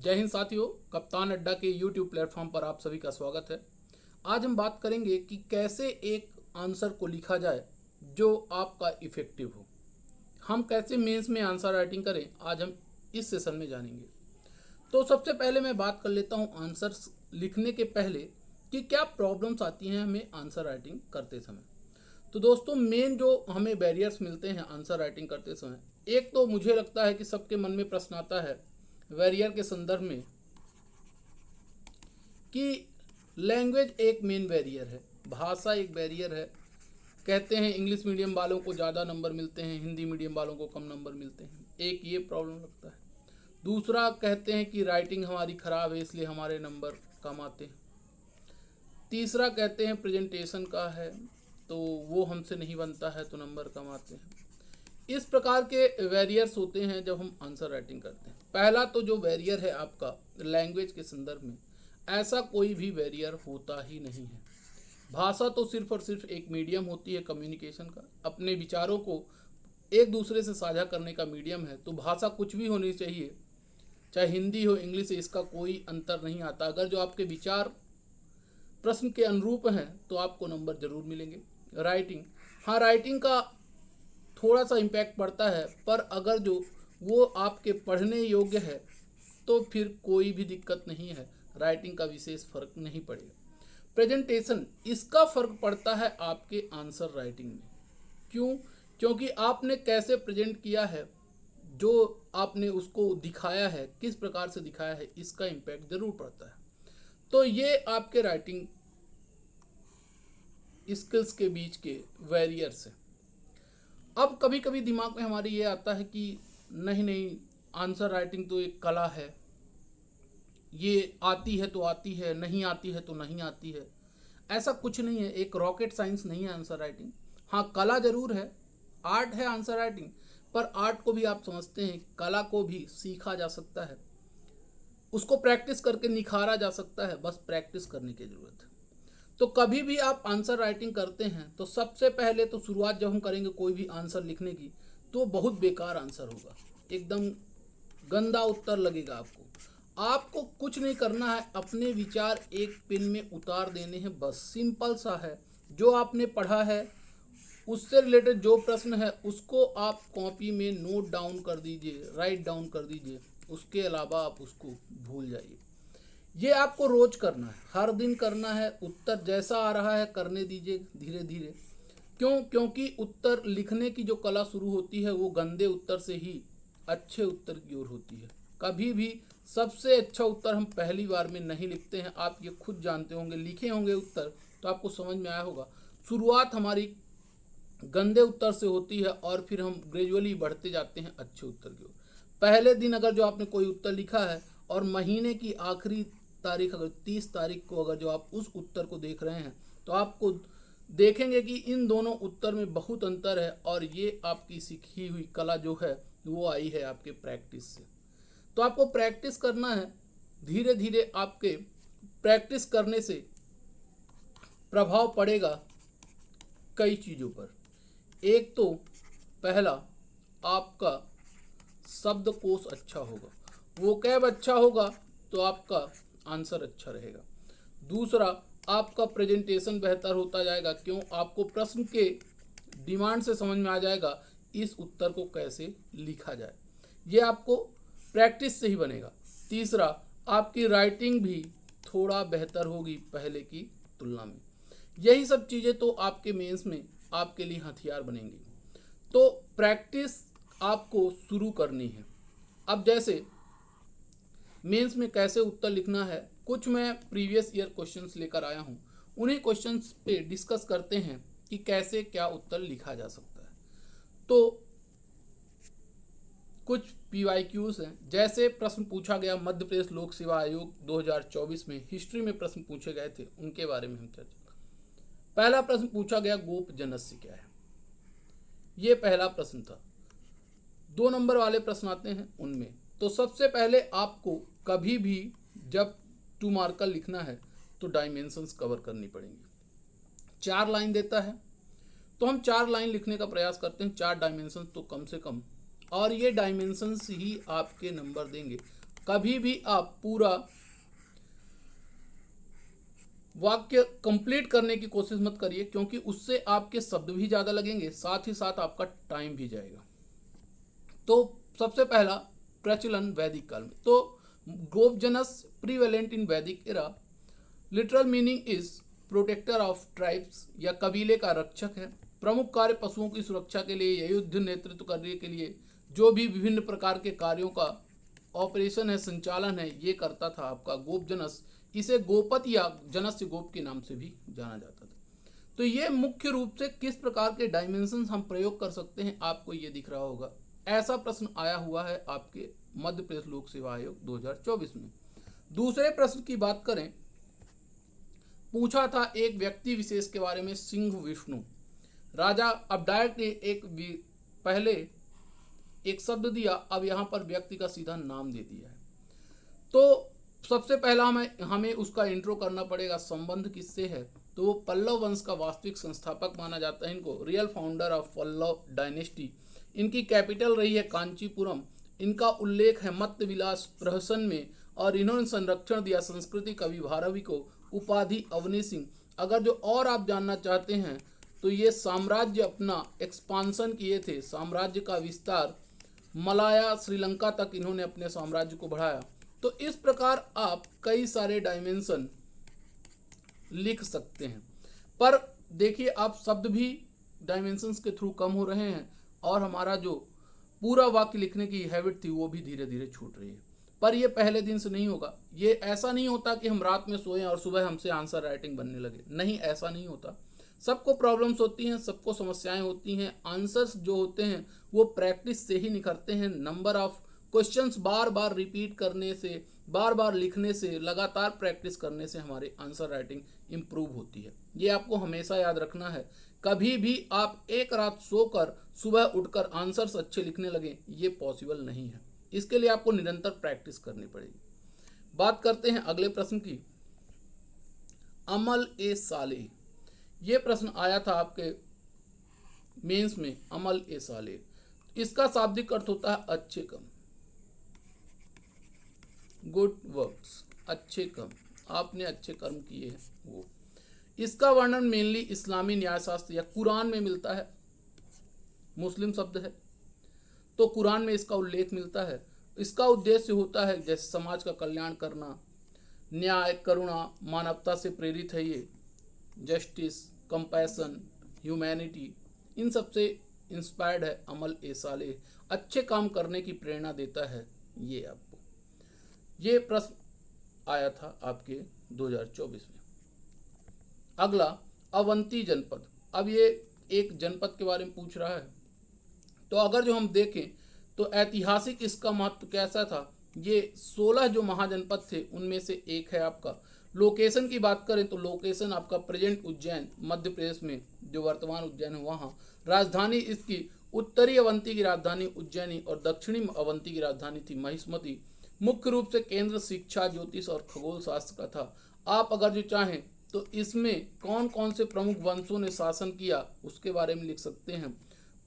जय हिंद साथियों, कप्तान अड्डा के YouTube प्लेटफॉर्म पर आप सभी का स्वागत है। आज हम बात करेंगे कि कैसे एक आंसर को लिखा जाए जो आपका इफ़ेक्टिव हो। हम कैसे मेंस में आंसर राइटिंग करें, आज हम इस सेशन में जानेंगे। तो सबसे पहले मैं बात कर लेता हूं आंसर लिखने के पहले कि क्या प्रॉब्लम्स आती हैं हमें आंसर राइटिंग करते समय। तो दोस्तों, मेन जो हमें बैरियर्स मिलते हैं आंसर राइटिंग करते समय, एक तो मुझे लगता है कि सबके मन में प्रश्न आता है बैरियर के संदर्भ में कि लैंग्वेज एक मेन बैरियर है, भाषा एक बैरियर है। कहते हैं इंग्लिश मीडियम वालों को ज़्यादा नंबर मिलते हैं, हिंदी मीडियम वालों को कम नंबर मिलते हैं। एक ये प्रॉब्लम लगता है। दूसरा, कहते हैं कि राइटिंग हमारी ख़राब है इसलिए हमारे नंबर कम आते हैं। तीसरा, कहते हैं प्रेजेंटेशन का है तो वो हमसे नहीं बनता है तो नंबर कम आते हैं। इस प्रकार के बैरियर्स होते हैं जब हम आंसर राइटिंग करते हैं। पहला तो जो बैरियर है आपका लैंग्वेज के संदर्भ में, ऐसा कोई भी बैरियर होता ही नहीं है। भाषा तो सिर्फ और सिर्फ एक मीडियम होती है कम्युनिकेशन का, अपने विचारों को एक दूसरे से साझा करने का मीडियम है। तो भाषा कुछ भी होनी चाहिए, चाहे हिंदी हो इंग्लिश, इसका कोई अंतर नहीं आता। अगर जो आपके विचार प्रश्न के अनुरूप हैं तो आपको नंबर जरूर मिलेंगे। राइटिंग, हाँ, राइटिंग का थोड़ा सा इम्पैक्ट पड़ता है, पर अगर जो वो आपके पढ़ने योग्य है तो फिर कोई भी दिक्कत नहीं है, राइटिंग का विशेष फर्क नहीं पड़ेगा। प्रेजेंटेशन, इसका फर्क पड़ता है आपके आंसर राइटिंग में। क्यों? क्योंकि आपने कैसे प्रेजेंट किया है, जो आपने उसको दिखाया है, किस प्रकार से दिखाया है, इसका इम्पैक्ट जरूर पड़ता है। तो ये आपके राइटिंग स्किल्स के बीच के बैरियर्स हैं। अब कभी कभी दिमाग में हमारे ये आता है कि नहीं नहीं, आंसर राइटिंग तो एक कला है, ये आती है तो आती है, नहीं आती है तो नहीं आती है। ऐसा कुछ नहीं है, एक रॉकेट साइंस नहीं है आंसर राइटिंग। हाँ, कला जरूर है, आर्ट है आंसर राइटिंग, पर आर्ट को भी आप समझते हैं, कला को भी सीखा जा सकता है, उसको प्रैक्टिस करके निखारा जा सकता है, बस प्रैक्टिस करने की ज़रूरत है। तो कभी भी आप आंसर राइटिंग करते हैं तो सबसे पहले तो शुरुआत जब हम करेंगे कोई भी आंसर लिखने की, तो बहुत बेकार आंसर होगा, एकदम गंदा उत्तर लगेगा आपको। आपको कुछ नहीं करना है, अपने विचार एक पेन में उतार देने हैं, बस सिंपल सा है। जो आपने पढ़ा है उससे रिलेटेड जो प्रश्न है उसको आप कॉपी में नोट डाउन कर दीजिए, राइट डाउन कर दीजिए। उसके अलावा आप उसको भूल जाइए। ये आपको रोज करना है, हर दिन करना है। उत्तर जैसा आ रहा है करने दीजिए धीरे धीरे। क्यों? क्योंकि उत्तर लिखने की जो कला शुरू होती है वो गंदे उत्तर से ही अच्छे उत्तर की ओर होती है। कभी भी सबसे अच्छा उत्तर हम पहली बार में नहीं लिखते हैं, आप ये खुद जानते होंगे। लिखे होंगे उत्तर तो आपको समझ में आया होगा, शुरुआत हमारी गंदे उत्तर से होती है और फिर हम ग्रेजुअली बढ़ते जाते हैं अच्छे उत्तर की ओर। पहले दिन अगर जो आपने कोई उत्तर लिखा है और महीने की आखिरी तारीख अगर 30 तारीख को अगर जो आप उस उत्तर को देख रहे हैं तो आपको देखेंगे कि इन दोनों उत्तर में बहुत अंतर है, और ये आपकी सीखी हुई कला जो है वो आई है आपके प्रैक्टिस से। तो आपको प्रैक्टिस करना है धीरे धीरे। आपके प्रैक्टिस करने से प्रभाव पड़ेगा कई चीज़ों पर। एक तो पहला, आपका शब्दकोश अच्छा होगा, वोकैब अच्छा होगा तो आपका आंसर अच्छा रहेगा। दूसरा, आपका प्रेजेंटेशन बेहतर होता जाएगा। क्यों? आपको प्रश्न के डिमांड से समझ में आ जाएगा इस उत्तर को कैसे लिखा जाए, ये आपको प्रैक्टिस से ही बनेगा। तीसरा, आपकी राइटिंग भी थोड़ा बेहतर होगी पहले की तुलना में। यही सब चीज़ें तो आपके मेंस में आपके लिए हथियार बनेंगी। तो प्रैक्टिस आपको शुरू करनी है। अब जैसे मेंस में कैसे उत्तर लिखना है, कुछ मैं प्रीवियस ईयर क्वेश्चंस लेकर आया हूँ, उन्हीं क्वेश्चंस पे डिस्कस करते हैं कि कैसे क्या उत्तर लिखा जा सकता है। तो कुछ PYQs हैं। जैसे प्रश्न पूछा गया मध्य प्रदेश लोक सेवा आयोग 2024 में हिस्ट्री में प्रश्न पूछे गए थे, उनके बारे में हम चर्चा। पहला प्रश्न पूछा गया गोप जनस्य क्या है, ये पहला प्रश्न था। 2 नंबर वाले प्रश्न आते हैं उनमें। तो सबसे पहले आपको कभी भी जब 2 मार्कर लिखना है तो डायमेंशंस कवर करनी पड़ेंगी। 4 लाइन देता है तो हम 4 लाइन लिखने का प्रयास करते हैं, 4 डायमेंशंस तो कम से कम, और ये डायमेंशंस ही आपके नंबर देंगे। कभी भी आप पूरा वाक्य कंप्लीट करने की कोशिश मत करिए, क्योंकि उससे आपके शब्द भी ज़्यादा लगेंगे, साथ ही साथ आपका टाइम भी जाएगा। तो सबसे पहला प्रचलन वैदिक काल में। तो गोपजनस prevalent in Vedic era, literal meaning is protector of tribes या कबीले का रक्षक है। प्रमुख कार्य पशुओं की सुरक्षा के लिए या युद्ध नेतृत्व करने के लिए जो भी विभिन्न प्रकार के कार्यों का ऑपरेशन है, संचालन है, ये करता था आपका गोपजनस। इसे गोपत या जनस्य गोप के नाम से भी जाना जाता था। तो ये मुख्य रूप से किस प्रकार के डायमेंशंस हम प्रयोग कर सकते हैं, आपको ये दिख रहा होगा। ऐसा प्रश्न आया हुआ है आपके मध्य प्रदेश लोक सेवा आयोग 2024 में। दूसरे प्रश्न की बात करें, पूछा था एक व्यक्ति विशेष के बारे में, सिंह विष्णु राजा। अब डायरेक्ट पहले एक शब्द दिया, अब यहाँ पर व्यक्ति का सीधा नाम दे दिया है। तो सबसे पहला हमें उसका इंट्रो करना पड़ेगा, संबंध किससे है। तो वो पल्लव वंश का वास्तविक संस्थापक माना जाता है इनको, real founder of Pallava dynasty. इनकी कैपिटल रही है कांचीपुरम। इनका उल्लेख है मत्स्य विलास प्रहसन में, और इन्होंने संरक्षण दिया संस्कृति कवि भारवी को, उपाधि अवनी सिंह। अगर जो और आप जानना चाहते हैं तो ये साम्राज्य अपना एक्सपांसन किए थे, साम्राज्य का विस्तार, मलाया श्रीलंका तक इन्होंने अपने साम्राज्य को बढ़ाया। तो इस प्रकार आप कई सारे डायमेंशन लिख सकते हैं। पर देखिए, आप शब्द भी डायमेंशंस के थ्रू कम हो रहे हैं, और हमारा जो पूरा वाक्य लिखने की हैबिट थी वो भी धीरे धीरे छूट रही है। पर ये पहले दिन से नहीं होगा। ये ऐसा नहीं होता कि हम रात में सोएं और सुबह हमसे आंसर राइटिंग बनने लगे, नहीं, ऐसा नहीं होता। सबको प्रॉब्लम्स होती हैं, सबको समस्याएं होती हैं। आंसर्स जो होते हैं वो प्रैक्टिस से ही निखरते हैं। Number of questions bar bar repeat करने से, बार बार लिखने से, लगातार प्रैक्टिस करने से हमारी आंसर राइटिंग इम्प्रूव होती है। ये आपको हमेशा याद रखना है। कभी भी आप एक रात सोकर सुबह उठकर आंसर्स अच्छे लिखने लगें, ये पॉसिबल नहीं है। इसके लिए आपको निरंतर प्रैक्टिस करनी पड़ेगी। बात करते हैं अगले प्रश्न की। अमल ए साले, ये प्रश्न आया था आपके मेंस में। अमल ए साले, इसका शाब्दिक अर्थ होता है अच्छे कर्म, गुड वर्क्स, अच्छे कर्म, आपने अच्छे कर्म किए हैं वो। इसका वर्णन मेनली इस्लामी न्यायशास्त्र या कुरान में मिलता है। मुस्लिम शब्द है तो कुरान में इसका उल्लेख मिलता है। इसका उद्देश्य होता है जैसे समाज का कल्याण करना, न्याय, करुणा, मानवता से प्रेरित है ये। जस्टिस, कंपैशन, ह्यूमैनिटी, इन सब से इंस्पायर्ड है अमल ए साले। अच्छे काम करने की प्रेरणा देता है ये आपको। ये प्रश्न आया था आपके 2024 में। अगला, अवंती जनपद। अब ये एक जनपद के बारे में पूछ रहा है। तो अगर जो हम देखें तो ऐतिहासिक इसका महत्व कैसा था, ये 16 जो महाजनपद थे उनमें से एक है आपका। लोकेशन की बात करें तो लोकेशन आपका प्रेजेंट उज्जैन मध्य प्रदेश में, जो वर्तमान उज्जैन है वहाँ। राजधानी इसकी उत्तरी अवंती की राजधानी उज्जैनी और दक्षिणी अवंती की राजधानी थी महिष्मती। मुख्य रूप से केंद्र शिक्षा, ज्योतिष और खगोल शास्त्र का था। आप अगर जो चाहें तो इसमें कौन कौन से प्रमुख वंशों ने शासन किया उसके बारे में लिख सकते हैं।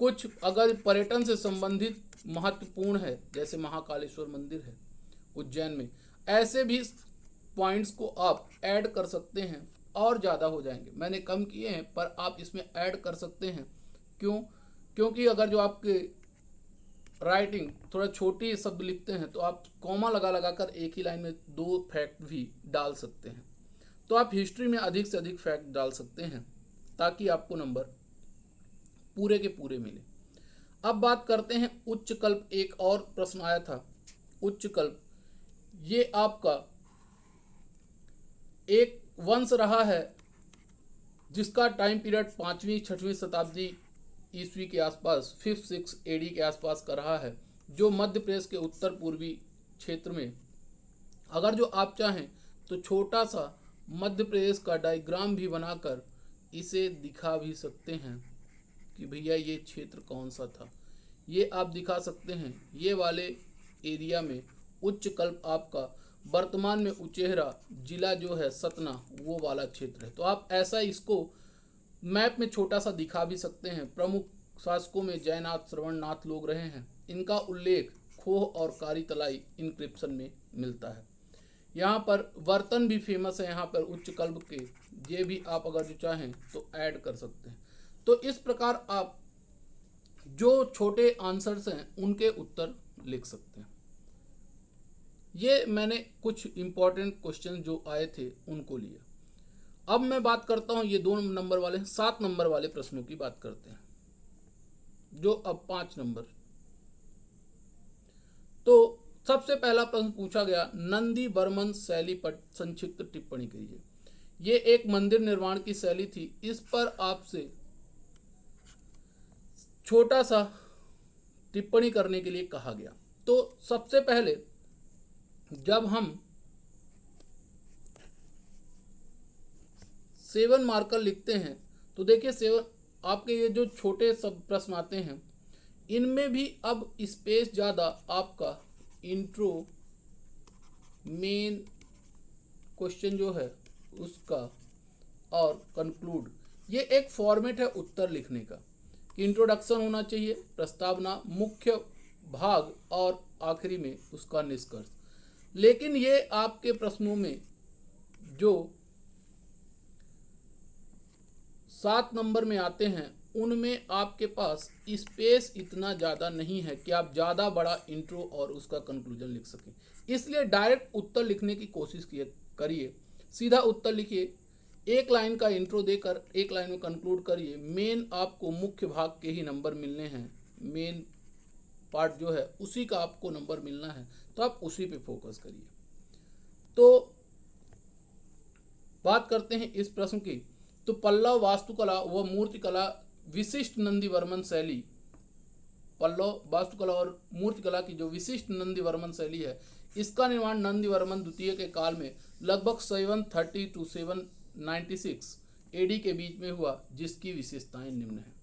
कुछ अगर पर्यटन से संबंधित महत्वपूर्ण है, जैसे महाकालेश्वर मंदिर है उज्जैन में, ऐसे भी पॉइंट्स को आप ऐड कर सकते हैं और ज़्यादा हो जाएंगे। मैंने कम किए हैं पर आप इसमें ऐड कर सकते हैं। क्यों? क्योंकि अगर जो आपके राइटिंग थोड़ा छोटी शब्द लिखते हैं तो आप कॉमा लगा लगा कर एक ही लाइन में 2 फैक्ट भी डाल सकते हैं। तो आप हिस्ट्री में अधिक से अधिक फैक्ट डाल सकते हैं ताकि आपको नंबर पूरे के पूरे मिले। अब बात करते हैं उच्च कल्प। एक और प्रश्न आया था उच्च कल्प। ये आपका एक वंश रहा है जिसका टाइम पीरियड 5वीं-6वीं शताब्दी ईस्वी के आसपास, 5th-6th AD के आसपास का रहा है, जो मध्य प्रदेश के उत्तर पूर्वी क्षेत्र में। अगर जो आप चाहें तो छोटा सा मध्य प्रदेश का डायग्राम भी बनाकर इसे दिखा भी सकते हैं कि भैया ये क्षेत्र कौन सा था, ये आप दिखा सकते हैं। ये वाले एरिया में उच्च कल्प आपका वर्तमान में उचेहरा जिला जो है सतना, वो वाला क्षेत्र है। तो आप ऐसा इसको मैप में छोटा सा दिखा भी सकते हैं। प्रमुख शासकों में जयनाथ, श्रवणनाथ लोग रहे हैं। इनका उल्लेख खोह और कारी तलाई इंक्रिप्शन में मिलता है। यहाँ पर बर्तन भी फेमस है, यहाँ पर उच्च कल्ब के, ये भी आप अगर जो चाहें तो ऐड कर सकते हैं। तो इस प्रकार आप जो छोटे आंसर्स हैं उनके उत्तर लिख सकते हैं। ये मैंने कुछ इंपॉर्टेंट क्वेश्चन जो आए थे उनको लिया। अब मैं बात करता हूँ ये 2 नंबर वाले 7 नंबर वाले प्रश्नों की बात करते हैं, जो अब 5 नंबर। तो सबसे पहला प्रश्न पूछा गया, नंदी वर्मन शैली पर संक्षिप्त टिप्पणी कीजिए। ये एक मंदिर निर्माण की शैली थी, इस पर आपसे छोटा सा टिप्पणी करने के लिए कहा गया। तो सबसे पहले जब हम 7 मार्कर लिखते हैं तो देखिए 7 आपके ये जो छोटे सब प्रश्न आते हैं इनमें भी अब स्पेस ज़्यादा आपका इंट्रो मेन क्वेश्चन जो है उसका और कंक्लूड, ये एक फॉर्मेट है उत्तर लिखने का कि इंट्रोडक्शन होना चाहिए, प्रस्तावना, मुख्य भाग और आखिरी में उसका निष्कर्ष। लेकिन ये आपके प्रश्नों में जो 7 नंबर में आते हैं उनमें आपके पास स्पेस इतना ज़्यादा नहीं है कि आप ज़्यादा बड़ा इंट्रो और उसका कंक्लूजन लिख सकें। इसलिए डायरेक्ट उत्तर लिखने की कोशिश करिए, सीधा उत्तर लिखिए, एक लाइन का इंट्रो देकर एक लाइन में कंक्लूड करिए। मेन आपको मुख्य भाग के ही नंबर मिलने हैं, मेन पार्ट जो है उसी का आपको नंबर मिलना है, तो आप उसी पे फोकस करिए। तो बात करते हैं इस प्रश्न की। तो पल्लव वास्तुकला व मूर्तिकला विशिष्ट नंदी वर्मन शैली, पल्लव वास्तुकला और मूर्तिकला की जो विशिष्ट नंदी वर्मन शैली है, इसका निर्माण नंदी वर्मन द्वितीय के काल में लगभग 730 to 796 एडी के बीच में हुआ, जिसकी विशेषताएं निम्न हैं।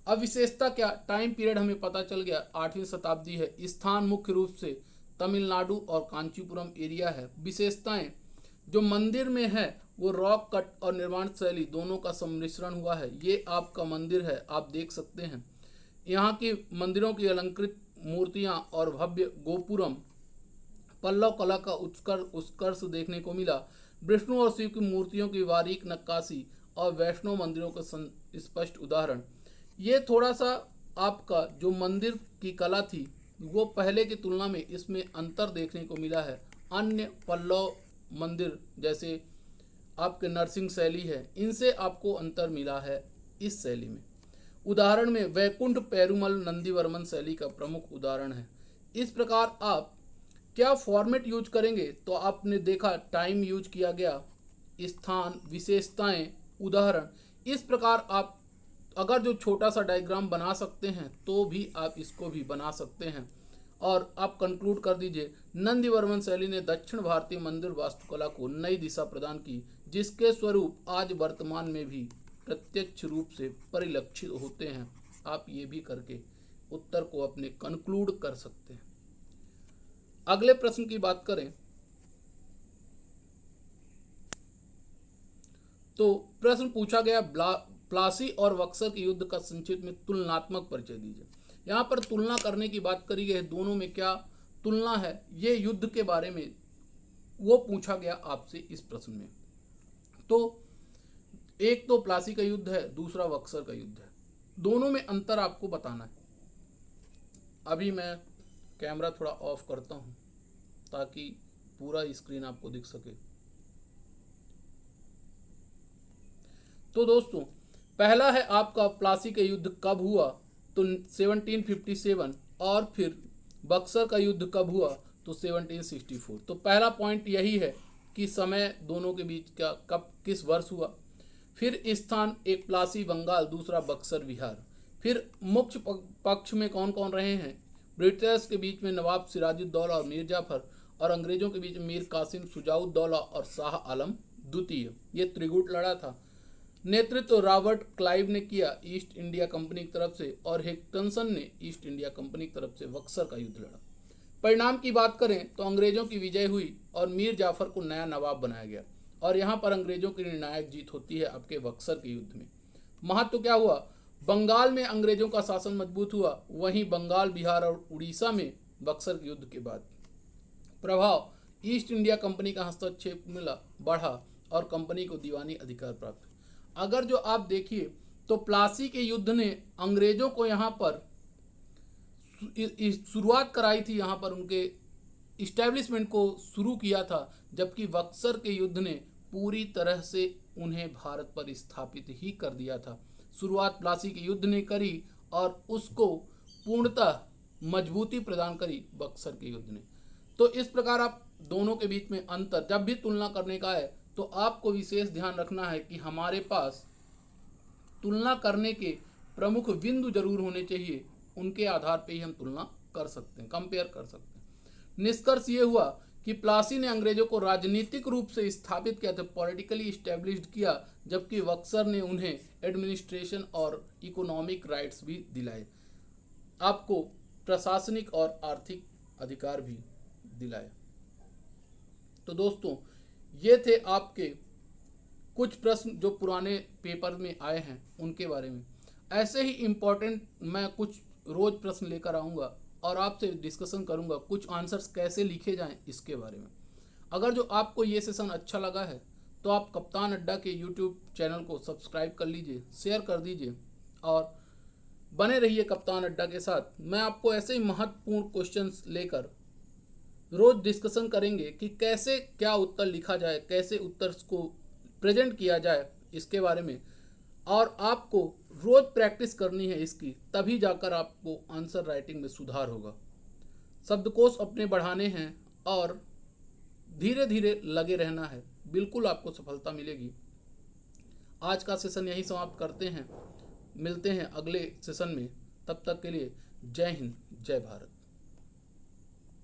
अब विशेषता क्या, टाइम पीरियड हमें पता चल गया 8वीं शताब्दी है, स्थान मुख्य रूप से तमिलनाडु और कांचीपुरम एरिया है। विशेषताएं, जो मंदिर में है वो रॉक कट और निर्माण शैली दोनों का सम्मिश्रण हुआ है। ये आपका मंदिर है, आप देख सकते हैं यहाँ की मंदिरों की अलंकृत मूर्तियाँ और भव्य गोपुरम, पल्लव कला का उत्कर्ष देखने को मिला। विष्णु और शिव की मूर्तियों की बारीक नक्काशी और वैष्णव मंदिरों का स्पष्ट उदाहरण। ये थोड़ा सा आपका जो मंदिर की कला थी वो पहले की तुलना में इसमें अंतर देखने को मिला है। अन्य पल्लव मंदिर जैसे आपके नरसिंह शैली है, इनसे आपको अंतर मिला है इस शैली में। उदाहरण में वैकुंठ पेरुमल नंदीवर्मन शैली का प्रमुख उदाहरण है। इस प्रकार आप क्या फॉर्मेट यूज करेंगे, तो आपने देखा टाइम यूज किया गया, स्थान, विशेषताएं, उदाहरण। इस प्रकार आप अगर जो छोटा सा डायग्राम बना सकते हैं तो भी आप इसको भी बना सकते हैं। और आप कंक्लूड कर दीजिए, नंदीवर्मन शैली ने दक्षिण भारतीय मंदिर वास्तुकला को नई दिशा प्रदान की, जिसके स्वरूप आज वर्तमान में भी प्रत्यक्ष रूप से परिलक्षित होते हैं। आप ये भी करके उत्तर को अपने कंक्लूड कर सकते हैं। अगले प्रश्न की बात करें तो प्रश्न पूछा गया, प्लासी और बक्सर के युद्ध का संक्षिप्त में तुलनात्मक परिचय दीजिए। यहाँ पर तुलना करने की बात करी गई है, दोनों में क्या तुलना है, ये युद्ध के बारे में वो पूछा गया आपसे इस प्रश्न में। तो एक तो प्लासी का युद्ध है, दूसरा बक्सर का युद्ध है, दोनों में अंतर आपको बताना है। अभी मैं कैमरा थोड़ा ऑफ करता हूँ ताकि पूरा स्क्रीन आपको दिख सके। तो दोस्तों, पहला है आपका प्लासी का युद्ध कब हुआ, तो 1757, और फिर बक्सर का युद्ध कब हुआ, तो 1764। तो पहला पॉइंट यही है कि समय दोनों के बीच का कब किस वर्ष हुआ। फिर स्थान, एक प्लासी बंगाल, दूसरा बक्सर बिहार। फिर मुख्य पक्ष में कौन कौन रहे हैं, ब्रिटिश के बीच में नवाब सिराजुद्दौला और मीर जाफर, और अंग्रेजों के बीच में मीर कासिम, शुजाउद्दौला और शाह आलम द्वितीय। ये त्रिगुट लड़ा था। नेतृत्व रॉबर्ट क्लाइव ने किया ईस्ट इंडिया कंपनी की तरफ से, और हेक्टनसन ने ईस्ट इंडिया कंपनी की तरफ से बक्सर का युद्ध लड़ा। परिणाम की बात करें तो अंग्रेजों की विजय हुई और मीर जाफर को नया नवाब बनाया गया, और यहाँ पर अंग्रेजों की निर्णायक जीत होती है आपके बक्सर के युद्ध में। महत्व क्या हुआ, बंगाल में अंग्रेजों का शासन मजबूत हुआ, वहीं बंगाल, बिहार और उड़ीसा में बक्सर के युद्ध के बाद प्रभाव, ईस्ट इंडिया कंपनी का हस्तक्षेप मिला बढ़ा और कंपनी को दीवानी अधिकार प्राप्त। अगर जो आप देखिए तो प्लासी के युद्ध ने अंग्रेजों को यहाँ पर शुरुआत कराई थी, यहाँ पर उनके इस्टेब्लिशमेंट को शुरू किया था, जबकि बक्सर के युद्ध ने पूरी तरह से उन्हें भारत पर स्थापित ही कर दिया था। शुरुआत प्लासी के युद्ध ने करी और उसको पूर्णतः मजबूती प्रदान करी बक्सर के युद्ध ने। तो इस प्रकार आप दोनों के बीच में अंतर जब भी तुलना करने का है तो आपको विशेष ध्यान रखना है कि हमारे पास तुलना करने के प्रमुख बिंदु जरूर होने चाहिए, उनके आधार पर ही हम तुलना कर सकते हैं, कंपेयर कर सकते हैं। निष्कर्ष ये हुआ कि प्लासी ने अंग्रेजों को राजनीतिक रूप से स्थापित किया था, पॉलिटिकली स्टैब्लिश्ड किया, जबकि बक्सर ने उन्हें एडमिनिस्ट्रेशन और इकोनॉमिक राइट्स भी दिलाए, आपको प्रशासनिक और आर्थिक अधिकार भी दिलाए। तो दोस्तों ये थे आपके कुछ प्रश्न जो पुराने पेपर में आए हैं उनके बारे में। ऐसे ही इम्पोर्टेंट मैं कुछ रोज़ प्रश्न लेकर आऊँगा और आपसे डिस्कशन करूँगा कुछ आंसर्स कैसे लिखे जाएं इसके बारे में। अगर जो आपको ये सेशन अच्छा लगा है तो आप कप्तान अड्डा के यूट्यूब चैनल को सब्सक्राइब कर लीजिए, शेयर कर दीजिए और बने रहिए कप्तान अड्डा के साथ। मैं आपको ऐसे ही महत्वपूर्ण क्वेश्चंस लेकर रोज़ डिस्कशन करेंगे कि कैसे क्या उत्तर लिखा जाए, कैसे उत्तर को प्रेजेंट किया जाए इसके बारे में, और आपको रोज़ प्रैक्टिस करनी है इसकी, तभी जाकर आपको आंसर राइटिंग में सुधार होगा। शब्दकोश अपने बढ़ाने हैं और धीरे धीरे लगे रहना है, बिल्कुल आपको सफलता मिलेगी। आज का सेशन यहीं समाप्त करते हैं, मिलते हैं अगले सेशन में। तब तक के लिए जय हिंद, जय भारत।